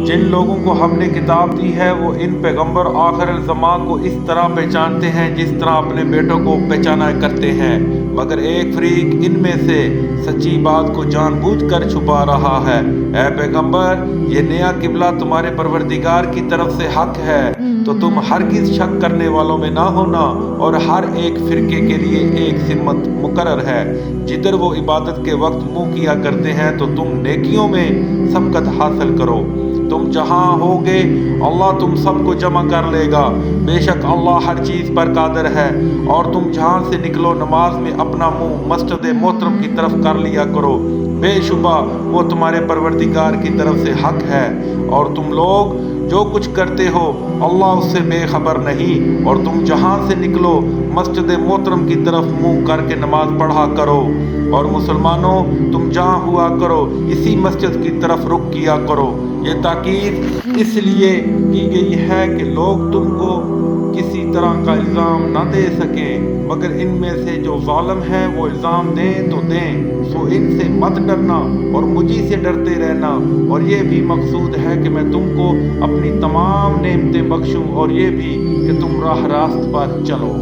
جن لوگوں کو ہم نے کتاب دی ہے وہ ان پیغمبر آخر الزمان کو اس طرح پہچانتے ہیں جس طرح اپنے بیٹوں کو پہچانا کرتے ہیں، مگر ایک فریق ان میں سے سچی بات کو جان بوجھ کر چھپا رہا ہے۔ اے پیغمبر، یہ نیا قبلہ تمہارے پروردگار کی طرف سے حق ہے، تو تم ہرگز شک کرنے والوں میں نہ ہونا، اور ہر ایک فرقے کے لیے ایک سمت مقرر ہے جدھر وہ عبادت کے وقت منہ کیا کرتے ہیں، تو تم نیکیوں میں سبقت حاصل کرو۔ تم جہاں ہوگے اللہ تم سب کو جمع کر لے گا، بے شک اللہ ہر چیز پر قادر ہے۔ اور تم جہاں سے نکلو نماز میں اپنا منہ مسجد محترم کی طرف کر لیا کرو، بے شبہ وہ تمہارے پروردگار کی طرف سے حق ہے، اور تم لوگ جو کچھ کرتے ہو اللہ اس سے بے خبر نہیں۔ اور تم جہاں سے نکلو مسجد محترم کی طرف منہ کر کے نماز پڑھا کرو، اور مسلمانوں تم جہاں ہوا کرو اسی مسجد کی طرف رخ کیا کرو۔ یہ تاکید اس لیے کی گئی ہے کہ لوگ تم کو کسی طرح کا الزام نہ دے سکیں، مگر ان میں سے جو ظالم ہیں وہ الزام دیں تو دیں، سو ان سے مت ڈرنا اور مجھی سے ڈرتے رہنا، اور یہ بھی مقصود ہے کہ میں تم کو اپنی تمام نعمتیں بخشوں، اور یہ بھی کہ تم راہ راست پر چلو۔